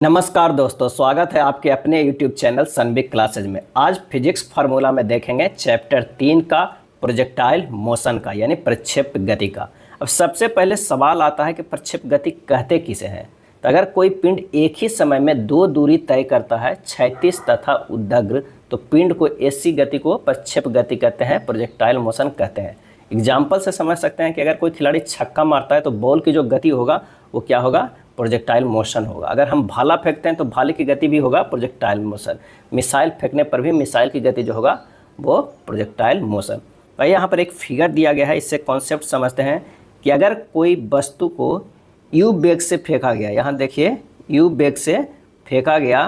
नमस्कार दोस्तों, स्वागत है आपके अपने YouTube चैनल सनबिग क्लासेज में। आज फिजिक्स फार्मूला में देखेंगे चैप्टर 3 का प्रोजेक्टाइल मोशन का, यानी प्रक्षेप गति का। अब सबसे पहले सवाल आता है कि प्रक्षेप गति कहते किसे हैं। तो अगर कोई पिंड एक ही समय में दो दूरी तय करता है, क्षैतिज तथा उद्धग्र, तो पिंड को ऐसी गति को प्रक्षेप गति कहते हैं, प्रोजेक्टाइल मोशन कहते हैं। एग्जाम्पल से समझ सकते हैं कि अगर कोई खिलाड़ी छक्का मारता है तो बॉल की जो गति होगा वो क्या होगा, प्रोजेक्टाइल मोशन होगा। अगर हम भाला फेंकते हैं तो भाले की गति भी होगा प्रोजेक्टाइल मोशन। मिसाइल फेंकने पर भी मिसाइल की गति जो होगा वो प्रोजेक्टाइल मोशन। तो यहाँ पर एक फिगर दिया गया है, इससे कॉन्सेप्ट समझते हैं कि अगर कोई वस्तु को यू वेग से फेंका गया, यहाँ देखिए यू वेग से फेंका गया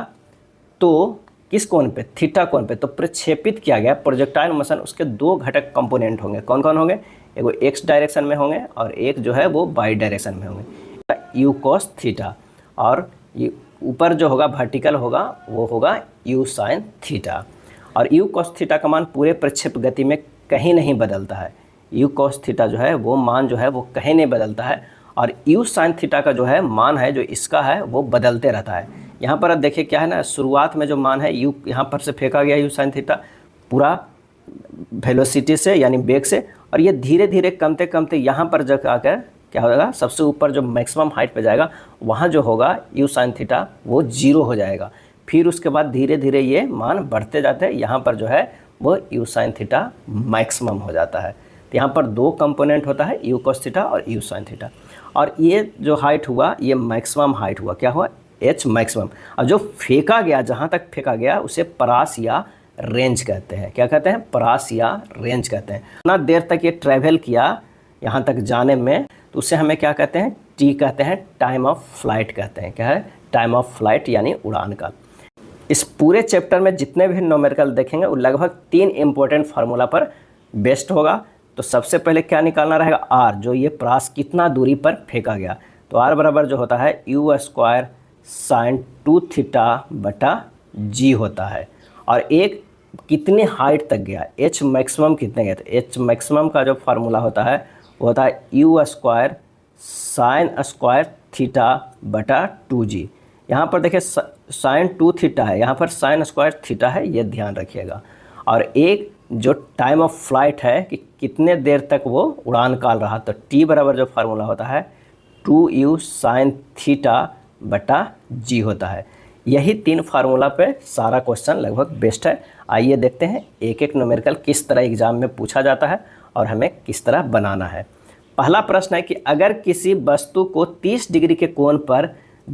तो किस कोण पे, थीटा कोण पे, तो प्रक्षेपित किया गया प्रोजेक्टाइल मोशन। उसके दो घटक कंपोनेंट होंगे, कौन कौन होंगे, एक वो एक्स डायरेक्शन में होंगे और एक जो है वो वाई डायरेक्शन में होंगे, यू कॉस थीटा। और ये ऊपर जो होगा वर्टिकल होगा वो होगा यू साइन थीटा। और यू कॉस थीटा का मान पूरे प्रक्षेप गति में कहीं नहीं बदलता है। यू कॉस थीटा जो है वो मान जो है वो कहीं नहीं बदलता है। और यू साइन थीटा का जो है मान है, जो इसका है वो बदलते रहता है। यहाँ पर अब देखिए क्या है ना, शुरुआत में जो मान है यू यहाँ पर से फेंका गया यू साइन थीटा पूरा वेलोसिटी से यानी वेग से, और ये धीरे धीरे कमते कमते यहाँ पर जब आकर क्या होगा, सबसे ऊपर जो मैक्सिमम हाइट पे जाएगा वहाँ जो होगा यू साइन थीटा वो 0 हो जाएगा। फिर उसके बाद धीरे धीरे ये मान बढ़ते जाते हैं, यहाँ पर जो है वो यू साइन थीटा मैक्सिमम हो जाता है। तो यहाँ पर दो कंपोनेंट होता है, यू कॉस थीटा और यू साइन थीटा। और ये जो हाइट हुआ ये मैक्सिमम हाइट हुआ, क्या हुआ, एच मैक्सिमम। और जो फेंका गया, जहाँ तक फेंका गया उसे परास या रेंज कहते हैं। क्या कहते हैं, परास या रेंज कहते हैं। इतना देर तक ये ट्रैवल किया यहाँ तक जाने में, तो उसे हमें क्या कहते हैं, टी कहते हैं, टाइम ऑफ फ्लाइट कहते हैं। क्या है, टाइम ऑफ फ्लाइट यानी उड़ान काल। इस पूरे चैप्टर में जितने भी न्यूमेरिकल देखेंगे वो लगभग 3 इंपॉर्टेंट फार्मूला पर बेस्ड होगा। तो सबसे पहले क्या निकालना रहेगा, आर, जो ये परास कितना दूरी पर फेंका गया। तो आर बराबर जो होता है यू स्क्वायर साइन 2 थीटा बटा जी होता है। और एक कितने हाइट तक गया, एच मैक्सिमम कितने गया, तो एच मैक्सिमम का जो फार्मूला होता है वो होता है you square sine square theta बटा 2g। यहाँ पर देखिए साइन 2 थीटा है, यहाँ पर साइन स्क्वायर थीटा है, ये ध्यान रखिएगा। और एक जो टाइम ऑफ फ्लाइट है कि कितने देर तक वो उड़ान काल रहा, तो t बराबर जो फार्मूला होता है 2u साइन थीटा बटा g होता है। यही 3 फार्मूला पे सारा क्वेश्चन लगभग बेस्ट है। आइए देखते हैं एक एक न्यूमेरिकल किस तरह एग्जाम में पूछा जाता है और हमें किस तरह बनाना है। पहला प्रश्न है कि अगर किसी वस्तु को 30 डिग्री के कोण पर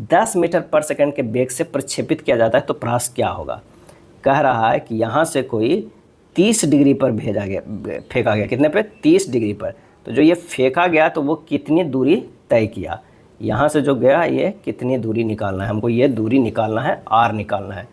10 मीटर पर सेकंड के वेग से प्रक्षेपित किया जाता है तो प्रयास क्या होगा। कह रहा है कि यहाँ से कोई 30 डिग्री पर भेजा गया, फेंका गया, कितने पे, 30 डिग्री पर। तो जो ये फेंका गया तो वो कितनी दूरी तय किया, यहाँ से जो गया ये कितनी दूरी निकालना है हमको, ये दूरी निकालना है, आर निकालना है।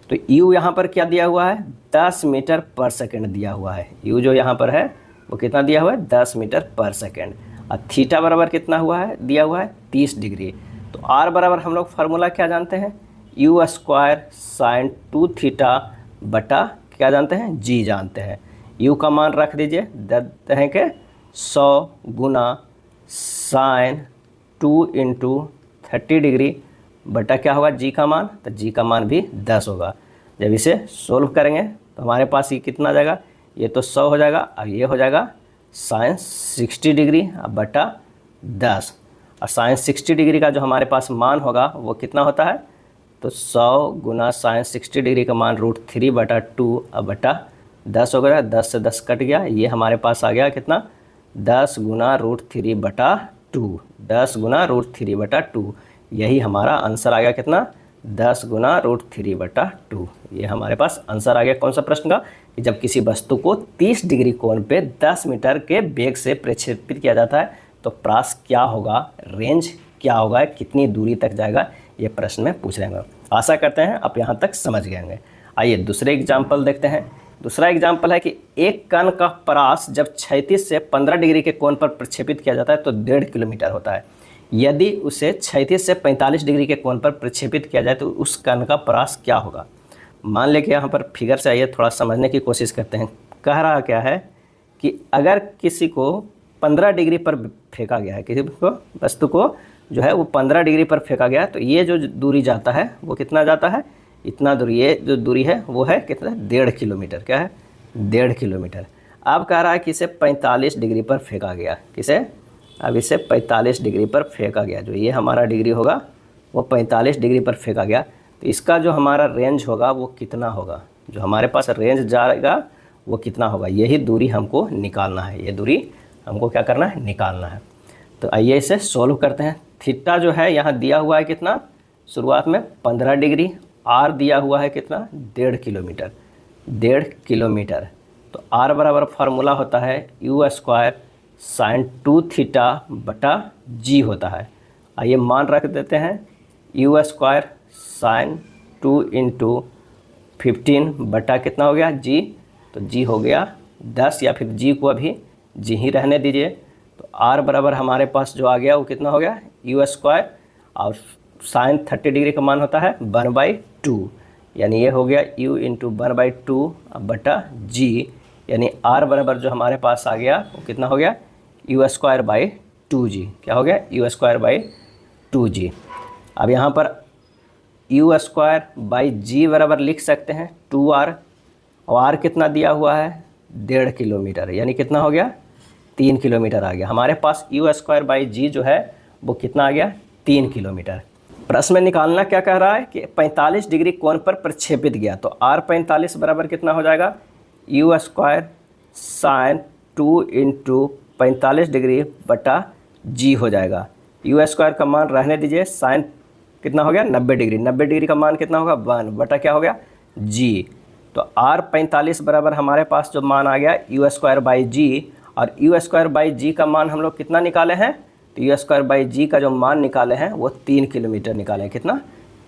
तो यू यहाँ पर क्या दिया हुआ है, 10 मीटर पर सेकंड दिया हुआ है। यू जो यहाँ पर है वो कितना दिया हुआ है, 10 मीटर पर सेकंड। और थीटा बराबर कितना हुआ है, दिया हुआ है 30 डिग्री। तो आर बराबर हम लोग फार्मूला क्या जानते हैं, यू स्क्वायर साइन 2 थीटा बटा क्या जानते हैं, जी जानते हैं। यू का मान रख दीजिए, देते हैं कि 100 गुना साइन 2 इंटू 30 डिग्री बटा क्या होगा, जी का मान, तो जी का मान भी 10 होगा। जब इसे सोल्व करेंगे तो हमारे पास ये कितना आ जाएगा, ये तो 100 हो जाएगा और ये हो जाएगा साइन 60 डिग्री बटा 10। और साइन 60 डिग्री का जो हमारे पास मान होगा वो कितना होता है, तो 100 गुना साइन 60 डिग्री का मान √3 बटा 2 बटा 10 हो गया। 10 से 10 कट गया, ये हमारे पास आ गया कितना, 10 गुना √3 बटा 2, 10 गुना √3 बटा 2। यही हमारा आंसर आ गया कितना, 10 गुना √3 बटा 2। ये हमारे पास आंसर आ गया कौन सा प्रश्न का, कि जब किसी वस्तु को 30 डिग्री कोण पे 10 मीटर के वेग से प्रक्षेपित किया जाता है तो प्रास क्या होगा, रेंज क्या होगा, कितनी दूरी तक जाएगा, ये प्रश्न में पूछ रहे हैं। आशा करते हैं आप यहाँ तक समझ गए होंगे। आइए दूसरे एग्जाम्पल देखते हैं। दूसरा एग्जाम्पल है कि एक कण का परास जब क्षैतिज से 15 डिग्री के कोण पर प्रक्षेपित किया जाता है तो 1.5 किलोमीटर होता है। यदि उसे क्षैतिज से 45 डिग्री के कोण पर प्रक्षेपित किया जाए तो उस कण का परास क्या होगा। मान लें कि यहाँ पर फिगर से आइए थोड़ा समझने की कोशिश करते हैं। कह रहा क्या है कि अगर किसी को 15 डिग्री पर फेंका गया है, किसी को वस्तु को जो है वो 15 डिग्री पर फेंका गया, तो ये जो दूरी जाता है वो कितना जाता है, इतना दूरी, ये जो दूरी है वो है कितना, 1.5 किलोमीटर। क्या है, 1.5 किलोमीटर। अब कह रहा है कि इसे 45 डिग्री पर फेंका गया, किसे, अब इसे 45 डिग्री पर फेंका गया, जो ये हमारा डिग्री होगा वो 45 डिग्री पर फेंका गया। तो इसका जो हमारा रेंज होगा वो कितना होगा, जो हमारे पास रेंज जाएगा वो कितना होगा, यही दूरी हमको निकालना है, ये दूरी हमको क्या करना है, निकालना है। तो आइए इसे सोल्व करते हैं। थीटा जो है यहाँ दिया हुआ है कितना, शुरुआत में 15 डिग्री, आर दिया हुआ है कितना, 1.5 किलोमीटर, 1.5 किलोमीटर। तो आर बराबर फार्मूला होता है यू स्क्वायर साइन 2 थीटा बटा जी होता है। आइए मान रख देते हैं, यू स्क्वायर साइन 2 इंटू 15 बटा कितना हो गया, जी, तो जी हो गया 10, या फिर जी को अभी जी ही रहने दीजिए। तो आर बराबर हमारे पास जो आ गया वो कितना हो गया, यू स्क्वायर, और साइन 30 डिग्री का मान होता है 1/2, यानी ये हो गया यू इंटू 1/2 बटा जी, यानी आर बराबर जो हमारे पास आ गया वो कितना हो गया, यू स्क्वायर बाई 2g। क्या हो गया, यू स्क्वायर बाई 2g। अब यहाँ पर यू स्क्वायर बाई जी बराबर लिख सकते हैं 2r, और आर कितना दिया हुआ है, 1.5 किलोमीटर, यानी कितना हो गया, 3 किलोमीटर आ गया हमारे पास। यू स्क्वायर बाई जी जो है वो कितना आ गया, 3 किलोमीटर। प्रश्न में निकालना क्या कह रहा है कि 45 डिग्री कोण पर प्रक्षेपित गया, तो आर 45 बराबर कितना हो जाएगा, you square sine 2 into 45 degree बटा जी हो जाएगा। यू स्क्वायर का मान रहने दीजिए, साइन कितना हो गया, 90 डिग्री, 90 डिग्री का मान कितना होगा, 1 बटा क्या हो गया, जी। तो आर 45 बराबर हमारे पास जो मान आ गया यू स्क्वायर बाई जी, और यू स्क्वायर बाई जी का मान हम लोग कितना निकाले हैं, तो यू स्क्वायर बाई जी का जो मान निकाले हैं वो 3 किलोमीटर निकाले हैं, कितना,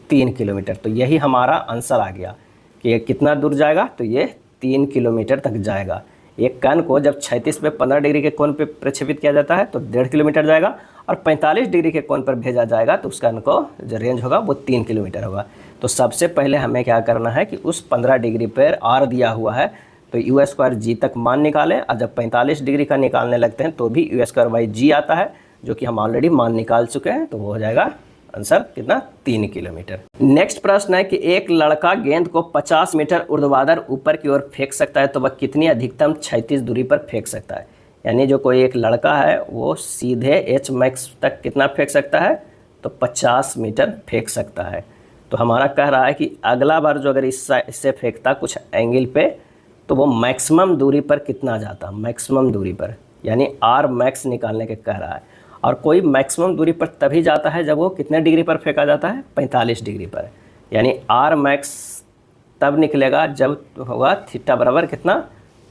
3 किलोमीटर। तो यही हमारा आंसर आ गया कि ये कितना दूर जाएगा, तो ये 3 किलोमीटर तक जाएगा। एक कण को जब 36 पे 15 डिग्री के कोण पे प्रक्षेपित किया जाता है तो 1.5 किलोमीटर जाएगा, और 45 डिग्री के कोण पर भेजा जाएगा तो उस कण को जो रेंज होगा वो 3 किलोमीटर होगा। तो सबसे पहले हमें क्या करना है कि उस 15 डिग्री पर आर दिया हुआ है तो यू स्क्वायर जी तक मान निकालें, और जब 45 डिग्री का निकालने लगते हैं तो भी यू स्क्वायर बाई जी आता है, जो कि हम ऑलरेडी मान निकाल चुके हैं, तो वो हो जाएगा आंसर कितना, 3 किलोमीटर। नेक्स्ट प्रश्न है कि एक लड़का गेंद को 50 मीटर ऊर्ध्वाधर ऊपर की ओर फेंक सकता है, तो वह कितनी अधिकतम क्षैतिज दूरी पर फेंक सकता है। यानी जो कोई एक लड़का है वो सीधे एच मैक्स तक कितना फेंक सकता है, तो 50 मीटर फेंक सकता है। तो हमारा कह रहा है कि अगला बार जो अगर इससे फेंकता कुछ एंगल पे, तो वो मैक्सिमम दूरी पर कितना जाता, मैक्सिमम दूरी पर, यानी आर मैक्स निकालने के कह रहा है। और कोई मैक्सिमम दूरी पर तभी जाता है जब वो कितने डिग्री पर फेंका जाता है, 45 डिग्री पर, यानी आर मैक्स तब निकलेगा जब होगा थीटा बराबर कितना,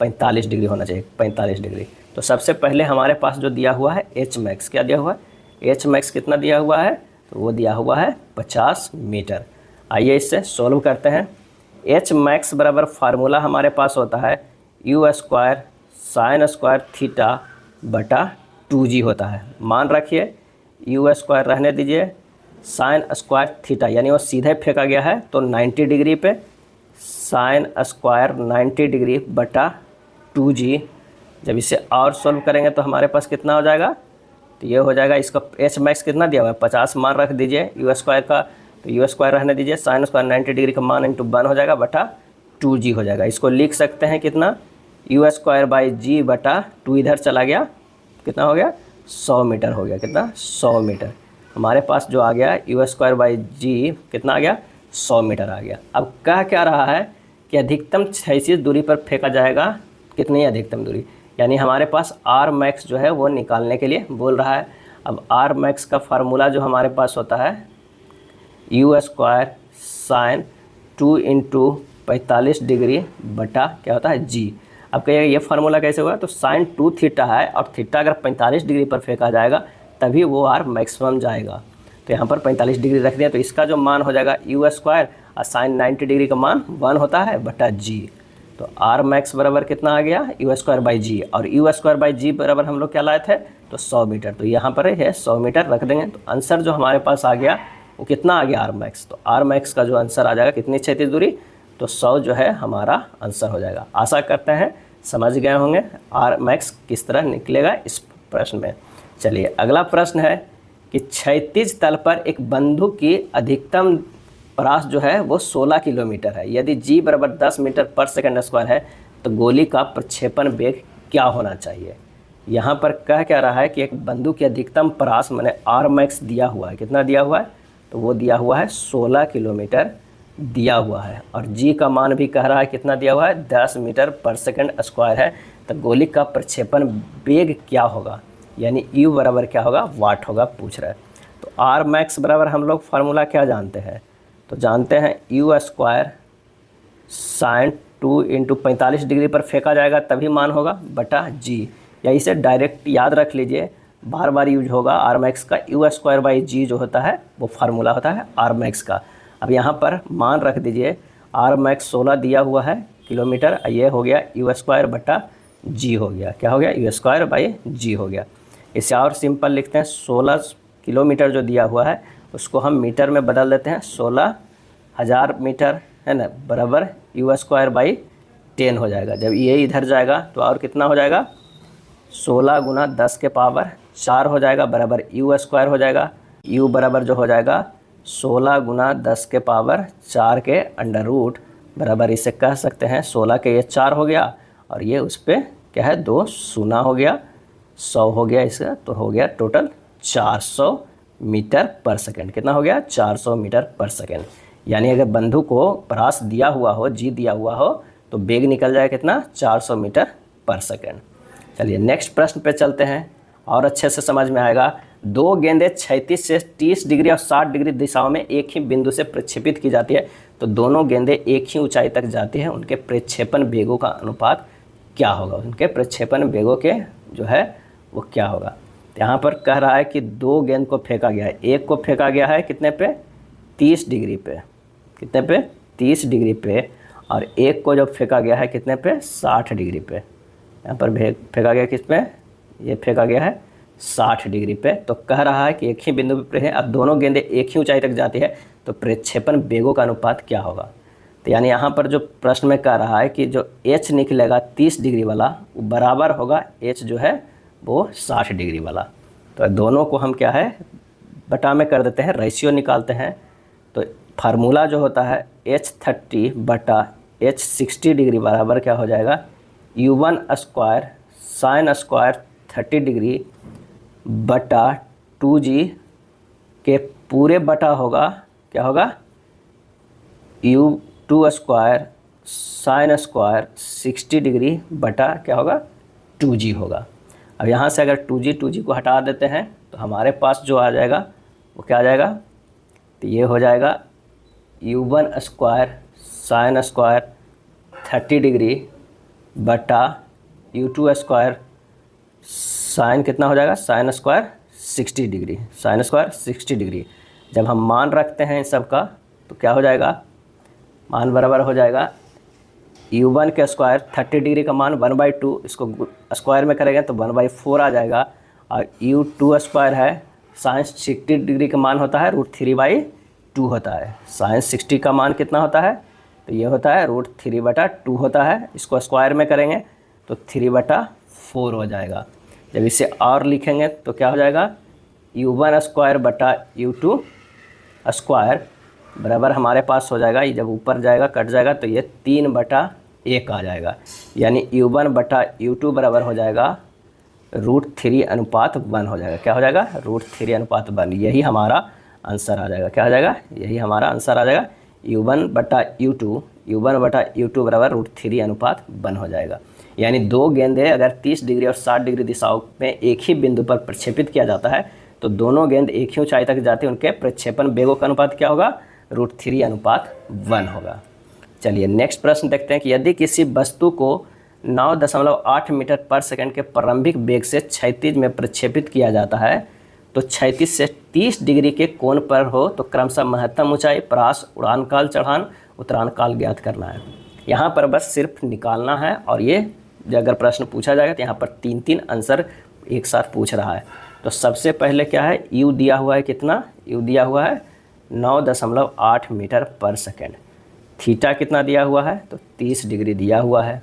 45 डिग्री होना चाहिए, 45 डिग्री। तो सबसे पहले हमारे पास जो दिया हुआ है एच मैक्स, क्या दिया हुआ है, एच मैक्स कितना दिया हुआ है, तो वो दिया हुआ है 50 मीटर। आइए इससे सोल्व करते हैं। एच मैक्स बराबर फार्मूला हमारे पास होता है you square sine square theta बटा 2g होता है। मान रखिए यू स्क्वायर रहने दीजिए, साइन स्क्वायर थीटा यानी वो सीधे फेंका गया है तो 90 डिग्री पे, साइन स्क्वायर 90 डिग्री बटा 2g। जब इसे और सोल्व करेंगे तो हमारे पास कितना हो जाएगा, तो ये हो जाएगा, इसका एच मैक्स कितना दिया हुआ है 50 मान रख दीजिए यू स्क्वायर का, तो यू स्क्वायर रहने दीजिए, साइन स्क्वायर 90 डिग्री का मान इंटू 1 हो जाएगा बटा 2g हो जाएगा। इसको लिख सकते हैं कितना, यू स्क्वायर बाई जी बटा 2 इधर चला गया, कितना हो गया 100 मीटर हो गया, कितना 100 मीटर। हमारे पास जो आ गया यू स्क्वायर बाई जी कितना आ गया 100 मीटर आ गया। अब कह क्या रहा है कि अधिकतम क्षैतिज दूरी पर फेंका जाएगा, कितनी अधिकतम दूरी, यानी हमारे पास आर मैक्स जो है वो निकालने के लिए बोल रहा है। अब आर मैक्स का फार्मूला जो हमारे पास होता है you square sine 2 into 45 degree बटा क्या होता है जी। अब कहिएगा ये फार्मूला कैसे हुआ, तो साइन 2 थीटा है और थीटा अगर 45 डिग्री पर फेंका जाएगा तभी वो आर मैक्सिमम जाएगा। तो यहाँ पर 45 डिग्री रख दिया, तो इसका जो मान हो जाएगा यू स्क्वायर और साइन 90 डिग्री का मान 1 होता है बटा जी। तो आर मैक्स बराबर कितना आ गया यू स्क्वायर बाई जी, और यू स्क्वायर बाई जी बराबर हम लोग क्या लाए थे, तो 100 मीटर। तो यहाँ पर है 100 मीटर रख देंगे, तो आंसर जो हमारे पास आ गया वो कितना आ गया आर मैक्स। तो आर मैक्स का जो आंसर आ जाएगा कितनी क्षैतिज दूरी, तो 100 जो है हमारा आंसर हो जाएगा। आशा करते हैं समझ गए होंगे आर मैक्स किस तरह निकलेगा इस प्रश्न में। चलिए अगला प्रश्न है कि क्षैतिज तल पर एक बंदूक की अधिकतम प्रयास जो है वो 16 किलोमीटर है। यदि g बराबर 10 मीटर पर सेकंड स्क्वायर है तो गोली का प्रक्षेपण वेग क्या होना चाहिए। यहाँ पर कह क्या रहा है कि एक बंदूक की अधिकतम प्रयास मैंने आर मैक्स दिया हुआ है, कितना दिया हुआ है, तो वो दिया हुआ है 16 किलोमीटर दिया हुआ है, और g का मान भी कह रहा है कितना दिया हुआ है, 10 मीटर पर सेकंड स्क्वायर है। तो गोली का प्रक्षेपण वेग क्या होगा, यानी u बराबर क्या होगा, वाट होगा पूछ रहा है। तो आर मैक्स बराबर हम लोग फार्मूला क्या जानते हैं, तो जानते हैं u square sine 2 into 45 degree पर फेंका जाएगा तभी मान होगा बटा g, या इसे डायरेक्ट याद रख लीजिए, बार बार यूज होगा आर मैक्स का। u स्क्वायर बाई जी जो होता है वो फार्मूला होता है आर मैक्स का। अब यहाँ पर मान रख दीजिए, आर मैक्स 16 दिया हुआ है किलोमीटर, ये हो गया u स्क्वायर बटा जी हो गया, क्या हो गया, u स्क्वायर बाई जी हो गया। इसे और सिंपल लिखते हैं, 16 किलोमीटर जो दिया हुआ है उसको हम मीटर में बदल देते हैं, 16,000 मीटर है ना, बराबर u स्क्वायर बाई 10 हो जाएगा। जब ये इधर जाएगा तो और कितना हो जाएगा, 16 गुना 10 के पावर 4 हो जाएगा, बराबर u स्क्वायर हो जाएगा। u बराबर जो हो जाएगा 16 गुना 10 के पावर 4 के अंडर रूट, बराबर इसे कह सकते हैं 16 के ये 4 हो गया, और ये उस पर क्या है 2 शून्य हो गया, 100 हो गया इसका, तो हो गया टोटल 400 मीटर पर सेकंड। कितना हो गया, 400 मीटर पर सेकंड। यानी अगर बंदूक को प्रयास दिया हुआ हो, जी दिया हुआ हो, तो वेग निकल जाए कितना, 400 मीटर पर सेकंड। चलिए नेक्स्ट प्रश्न पे चलते हैं और अच्छे से समझ में आएगा। दो गेंदें क्षैतिज से 30 डिग्री और 60 डिग्री दिशाओं में एक ही बिंदु से प्रक्षेपित की जाती है, तो दोनों गेंदें एक ही ऊंचाई तक जाती हैं, उनके प्रक्षेपण वेगों का अनुपात क्या होगा, उनके प्रक्षेपण वेगों के जो है वो क्या होगा। तो यहाँ पर कह रहा है कि दो गेंद को फेंका गया है, एक को फेंका गया है कितने पे, 30 डिग्री पे, कितने पे, 30 डिग्री पे, और एक को जब फेंका गया है कितने पे, 60 डिग्री पे। यहाँ पर फेंका गया किस पे, ये फेंका गया है 60 डिग्री पे। तो कह रहा है कि एक ही बिंदु पे है, अब दोनों गेंदें एक ही ऊंचाई तक जाती है, तो प्रक्षेपण वेगों का अनुपात क्या होगा। तो यानी यहाँ पर जो प्रश्न में कह रहा है कि जो h निकलेगा 30 डिग्री वाला वो बराबर होगा h जो है वो 60 डिग्री वाला। तो दोनों को हम क्या है बटा में कर देते हैं, रेशियो निकालते हैं। तो फार्मूला जो होता है h30 बटा h60 डिग्री बराबर क्या हो जाएगा, u1 square sine square 30 degree बटा 2g के पूरे बटा होगा, क्या होगा, u2 square sine square 60 degree बटा क्या होगा, 2g होगा। अब यहाँ से अगर 2g को हटा देते हैं तो हमारे पास जो आ जाएगा वो क्या आ जाएगा, तो ये हो जाएगा u1 square sine square 30 degree बटा u2 स्क्वायर साइन कितना हो जाएगा, sine square 60 degree, sine square 60 degree. जब हम मान रखते हैं इन सब का तो क्या हो जाएगा, मान बराबर हो जाएगा u1 के स्क्वायर 30 डिग्री का मान 1/2, इसको स्क्वायर में करेंगे तो 1/4 आ जाएगा, और u2 स्क्वायर है साइन 60 डिग्री का मान होता है √3/2 होता है। साइन 60 का मान कितना होता है, तो ये होता है √3/2 होता है, इसको स्क्वायर में करेंगे तो 3/4 हो जाएगा। जब इसे और लिखेंगे तो क्या हो जाएगा, u1 स्क्वायर बटा u2 स्क्वायर बराबर हमारे पास हो जाएगा, ये जब ऊपर जाएगा कट जाएगा तो ये 3/1 आ जाएगा। यानी u1 बटा u2 बराबर हो जाएगा √3/1 हो जाएगा। क्या हो जाएगा, √3/1। यही हमारा आंसर आ जाएगा, क्या आ जाएगा, यही हमारा आंसर आ जाएगा। u1 बटा u2 बराबर √3/1 हो जाएगा। यानी दो गेंदें अगर 30 डिग्री और 60 डिग्री दिशाओं में एक ही बिंदु पर प्रक्षेपित किया जाता है तो दोनों गेंद एक ही ऊंचाई तक जाते हैं, उनके प्रक्षेपण वेगों का अनुपात क्या होगा, √3/1 होगा। चलिए नेक्स्ट प्रश्न देखते हैं कि यदि किसी वस्तु को 9.8 मीटर पर सेकंड के प्रारंभिक वेग से क्षैतिज में प्रक्षेपित किया जाता है तो क्षैतिज से 30 डिग्री के कोण पर हो तो क्रमशः महत्तम ऊंचाई, प्रयास, उड़ान काल, चढ़ान, उतरान काल ज्ञात करना है। यहाँ पर बस सिर्फ निकालना है, और ये अगर प्रश्न पूछा जाएगा तो यहाँ पर 3 आंसर एक साथ पूछ रहा है। तो सबसे पहले क्या है, u दिया हुआ है कितना, u दिया हुआ है 9.8 मीटर पर सेकेंड, थीटा कितना दिया हुआ है, तो 30 डिग्री दिया हुआ है।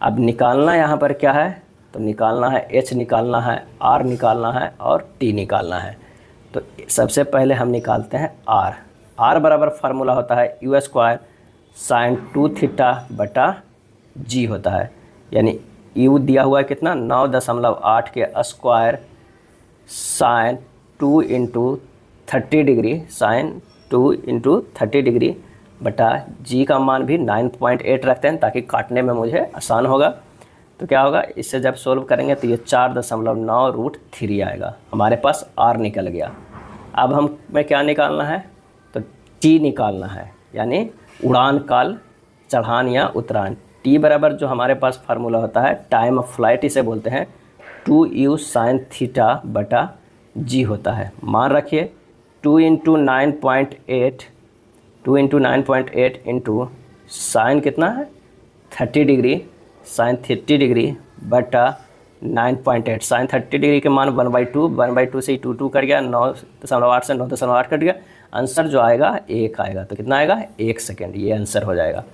अब निकालना यहाँ पर क्या है, तो निकालना है h निकालना है, r निकालना है और t निकालना है। तो सबसे पहले हम निकालते हैं आर। आर बराबर फार्मूला होता है यू स्क्वायर साइन 2 थीटा बटा जी होता है, यानी यू दिया हुआ है कितना 9.8 के square sine 2 into 30 degree, sign 2 into 30 degree बटा जी का मान भी 9.8 रखते हैं ताकि काटने में मुझे आसान होगा। तो क्या होगा, इससे जब सोल्व करेंगे तो ये 4.9√3 आएगा। हमारे पास आर निकल गया। अब हमें क्या निकालना है, तो टी निकालना है, यानी उड़ान काल, चढ़ान या उतरान। टी बराबर जो हमारे पास फार्मूला होता है टाइम ऑफ फ्लाइट, इसे बोलते हैं 2u साइन थीटा बटा जी होता है। मान रखिए 2 इंटू 9.8 इंटू साइन कितना है 30 डिग्री, साइन 30 डिग्री बटा 9.8। साइन 30 डिग्री के मान 1/2, 1/2 से ही 2 कट गया, 9.8 से 9.8 कट गया। आंसर जो आएगा 1 आएगा। तो कितना आएगा 1 सेकेंड, ये आंसर हो जाएगा।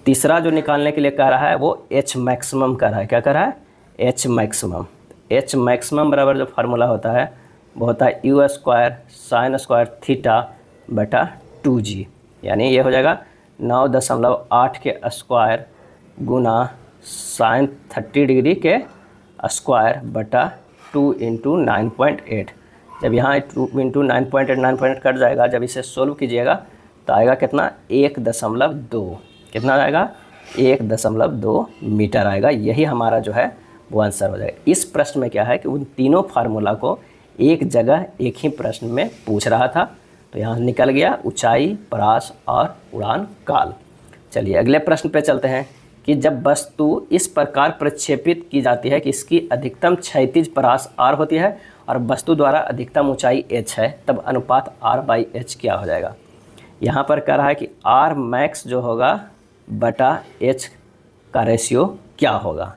तीसरा जो निकालने के लिए कह रहा है वो एच मैक्सिमम कह रहा है। क्या कह रहा है, एच मैक्सिमम। एच मैक्सिमम बराबर जो फार्मूला होता है वो होता है you square sine square theta बटा 2g, यानी ये हो जाएगा 9.8 के स्क्वायर गुना साइन 30 डिग्री के स्क्वायर बटा 2 इंटू 9.8। जब यहाँ 2 इंटू 9.8 कट जाएगा, जब इसे सोल्व कीजिएगा तो आएगा कितना 1.2। कितना आएगा 1.2 मीटर आएगा। यही हमारा जो है वो आंसर हो जाएगा। इस प्रश्न में क्या है कि उन तीनों फार्मूला को एक जगह एक ही प्रश्न में पूछ रहा था, तो यहाँ निकल गया ऊंचाई, परास और उड़ान काल। चलिए अगले प्रश्न पे चलते हैं कि जब वस्तु इस प्रकार प्रक्षेपित की जाती है कि इसकी अधिकतम क्षैतिज परास r होती है और वस्तु द्वारा अधिकतम ऊंचाई h है, तब अनुपात r/h क्या हो जाएगा। यहाँ पर कह रहा है कि r मैक्स जो होगा बटा h का रेशियो क्या होगा।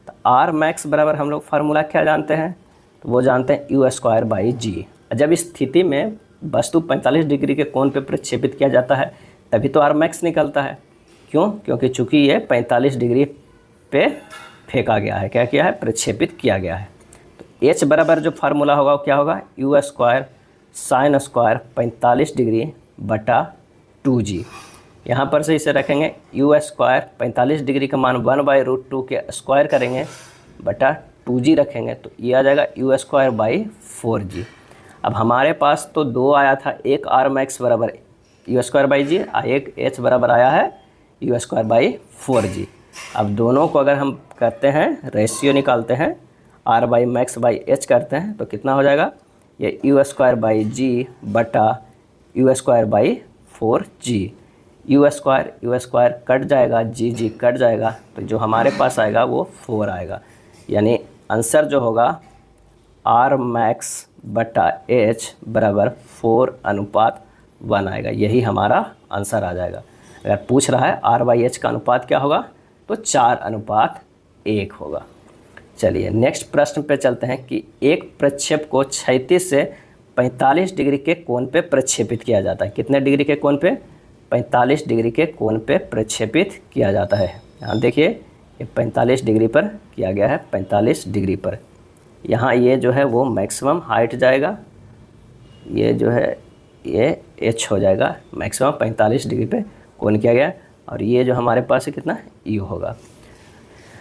तो r मैक्स बराबर हम लोग फार्मूला क्या जानते हैं, तो वो जानते हैं यू स्क्वायर बाई जी। जब इस स्थिति में वस्तु 45 डिग्री के कोण पे प्रक्षेपित किया जाता है तभी तो r मैक्स निकलता है। क्यों, क्योंकि चूंकि ये 45 डिग्री पे फेंका गया है, क्या किया है, प्रक्षेपित किया गया है। तो h बराबर जो फार्मूला होगा वो क्या होगा, you square sine square 45 degree बटा 2g। यहाँ पर से इसे रखेंगे यू स्क्वायर 45 डिग्री का मान 1/√2 के स्क्वायर करेंगे बटा 2g रखेंगे, तो ये आ जाएगा यू स्क्वायर बाई 4g। अब हमारे पास तो 2 आया था, एक r मैक्स बराबर यू स्क्वायर बाई जी, एक h बराबर आया है यू स्क्वायर बाई 4g। अब दोनों को अगर हम करते हैं रेशियो निकालते हैं, r by max by h करते हैं तो कितना हो जाएगा, ये यू स्क्वायर बाई जी बटा you square by 4g। You square cut जाएगा, जी कट जाएगा, तो जो हमारे पास आएगा वो 4 आएगा। यानी आंसर जो होगा r मैक्स बटा h बराबर 4:1 आएगा। यही हमारा आंसर आ जाएगा। अगर पूछ रहा है r/h का अनुपात क्या होगा, तो 4:1 होगा। चलिए नेक्स्ट प्रश्न पे चलते हैं कि एक प्रक्षेप को क्षैतिज से 45 डिग्री के कोण पे प्रक्षेपित किया जाता है। कितने डिग्री के कोण पे, 45 डिग्री के कोण पे प्रक्षेपित किया जाता है। यहाँ देखिए ये 45 डिग्री पर किया गया है, 45 डिग्री पर। यहाँ ये जो है वो मैक्सिमम हाइट जाएगा, ये जो है ये h हो जाएगा, मैक्सिमम 45 डिग्री पे कोण किया गया, और ये जो हमारे पास है कितना u होगा।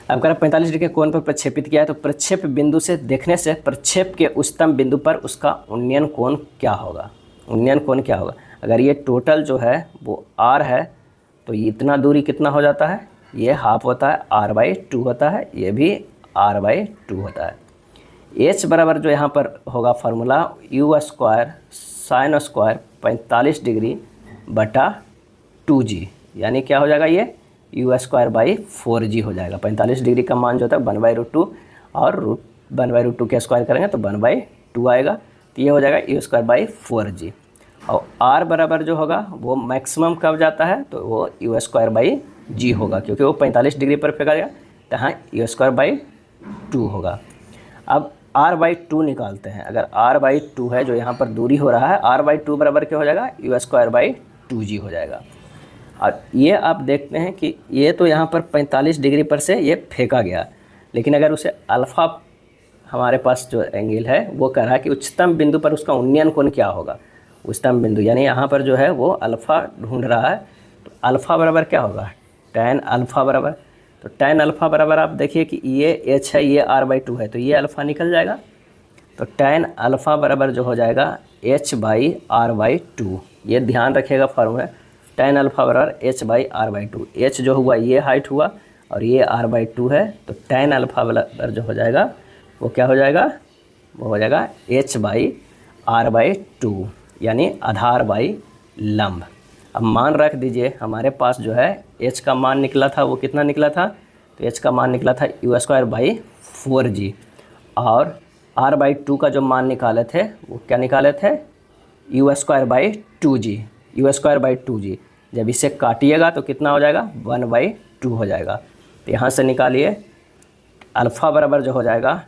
अब अगर 45 डिग्री के कोण पर प्रक्षेपित किया है तो प्रक्षेप बिंदु से देखने से प्रक्षेप के उच्चतम बिंदु पर उसका उन्नयन कोण क्या होगा। उन्नयन कोण क्या होगा, अगर ये टोटल जो है वो r है तो ये इतना दूरी कितना हो जाता है, ये हाफ होता है, r/2 होता है, ये भी r/2 होता है। h बराबर जो यहाँ पर होगा formula you square sine square 45 degree बटा 2g, यानी क्या हो जाएगा, ये यू स्क्वायर बाई 4g हो जाएगा। 45 डिग्री का मान जो होता है 1/√2 और 1/√2 के स्क्वायर करेंगे तो 1/2 आएगा, तो ये हो जाएगा यू स्क्वायर बाई 4g। और r बराबर जो होगा वो मैक्सिमम कब जाता है, तो वो यू स्क्वायर बाई जी होगा, क्योंकि वो 45 डिग्री पर फेंका गया, तो यहाँ यू स्क्वायर बाई 2 होगा। अब r/2 निकालते हैं। अगर r/2 है जो यहाँ पर दूरी हो रहा है, r/2 बराबर क्या हो जाएगा, यू स्क्वायर बाई 2g हो जाएगा। और ये आप देखते हैं कि ये तो यहाँ पर 45 डिग्री पर से ये फेंका गया, लेकिन अगर उसे अल्फ़ा हमारे पास जो एंगल है वो कह रहा है कि उच्चतम बिंदु पर उसका उन्नयन कोण क्या होगा। उच्चतम बिंदु यानी यहाँ पर जो है वो अल्फ़ा ढूंढ रहा है, तो अल्फ़ा बराबर क्या होगा, tan अल्फ़ा बराबर, तो tan अल्फ़ा बराबर आप देखिए कि ये h है, ये r/2 है, तो ये अल्फ़ा निकल जाएगा। तो tan अल्फ़ा बराबर जो हो जाएगा h/r/2। ये ध्यान रखिएगा फॉर्मूला, tan अल्फ़ा बराबर h/r/2। h जो हुआ ये हाइट हुआ और ये r/2 है, तो tan अल्फ़ा बराबर जो हो जाएगा वो क्या हो जाएगा, वो हो जाएगा h/r/2 यानी आधार बाई लंब। अब मान रख दीजिए, हमारे पास जो है h का मान निकला था वो कितना निकला था, तो h का मान निकला था u²/4g और r/2 का जो मान निकाले थे वो क्या निकाले थे, u²/2g, u²/2g। जब इसे काटिएगा तो कितना हो जाएगा, 1/2 हो जाएगा। तो यहाँ से निकालिए अल्फ़ा बराबर जो हो जाएगा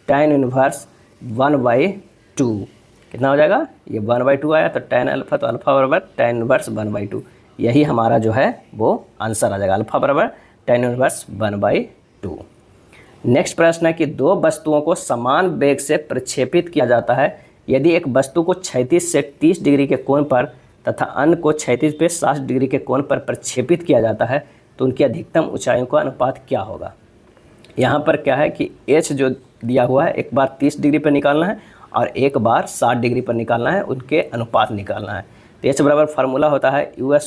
tan इनवर्स 1/2, कितना हो जाएगा, ये 1/2 आया, तो tan अल्फ़ा, तो अल्फ़ा बराबर tan इनवर्स 1/2। यही हमारा जो है वो आंसर आ जाएगा, अल्फ़ा बराबर tan इनवर्स 1/2। नेक्स्ट प्रश्न है कि दो वस्तुओं को समान वेग से प्रक्षेपित किया जाता है। यदि एक वस्तु को 36 से 30 डिग्री के कोण पर तथा अन्य को 36 से 60 डिग्री के कोण पर प्रक्षेपित किया जाता है तो उनकी अधिकतम ऊंचाइयों का अनुपात क्या होगा। यहाँ पर क्या है कि h जो दिया हुआ है, एक बार 30 डिग्री पर निकालना है और एक बार 60 डिग्री पर निकालना है, उनके अनुपात निकालना है। तो h बराबर फार्मूला होता है u²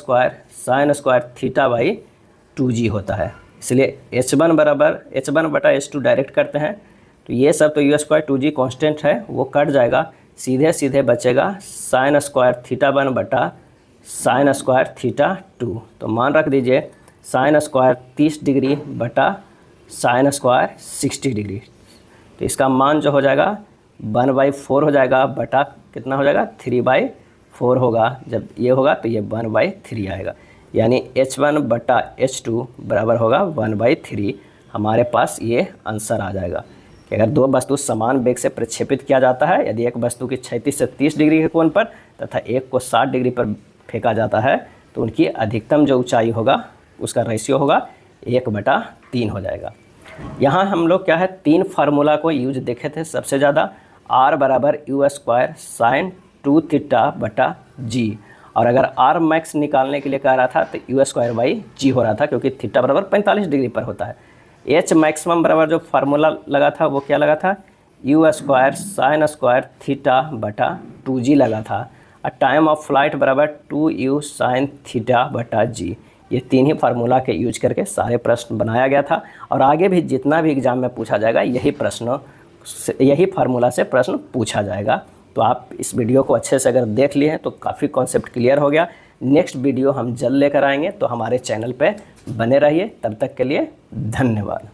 sin स्क्वायर θ/2g होता है, इसलिए h1 बराबर h1/h2 डायरेक्ट करते हैं, तो ये सब तो u²2g कांस्टेंट है वो कट जाएगा, सीधे सीधे बचेगा sin स्क्वायर θ1 sin स्क्वायर θ2। तो मान रख दीजिए sin स्क्वायर 30 डिग्री बटा sin स्क्वायर 60 डिग्री, तो इसका मान जो हो जाएगा 1/4 हो जाएगा, बटा कितना हो जाएगा 3/4 होगा। जब ये होगा तो ये 1/3 आएगा, यानी h1/h2 बराबर होगा 1/3। हमारे पास ये आंसर आ जाएगा कि अगर दो वस्तु समान वेग से प्रक्षेपित किया जाता है, यदि एक वस्तु की 36 से 30 डिग्री के कोण पर तथा एक को 60 डिग्री पर फेंका जाता है तो उनकी अधिकतम जो ऊंचाई होगा उसका रेशियो होगा 1/3 हो जाएगा। यहाँ हम लोग क्या है 3 फार्मूला को यूज देखे थे सबसे ज़्यादा, r बराबर u² sin 2θ/g, और अगर r मैक्स निकालने के लिए कह रहा था तो u²/g हो रहा था, क्योंकि थीटा बराबर 45 डिग्री पर होता है। h मैक्सिमम बराबर जो फार्मूला लगा था वो क्या लगा था, u² sin स्क्वायर θ/2g लगा था, और टाइम ऑफ फ्लाइट बराबर 2u sin θ/g। ये 3 ही फार्मूला के यूज करके सारे प्रश्न बनाया गया था, और आगे भी जितना भी एग्जाम में पूछा जाएगा यही फार्मूला से प्रश्न पूछा जाएगा। तो आप इस वीडियो को अच्छे से अगर देख लिए हैं तो काफ़ी कॉन्सेप्ट क्लियर हो गया। नेक्स्ट वीडियो हम जल्द लेकर आएंगे, तो हमारे चैनल पे बने रहिए। तब तक के लिए धन्यवाद।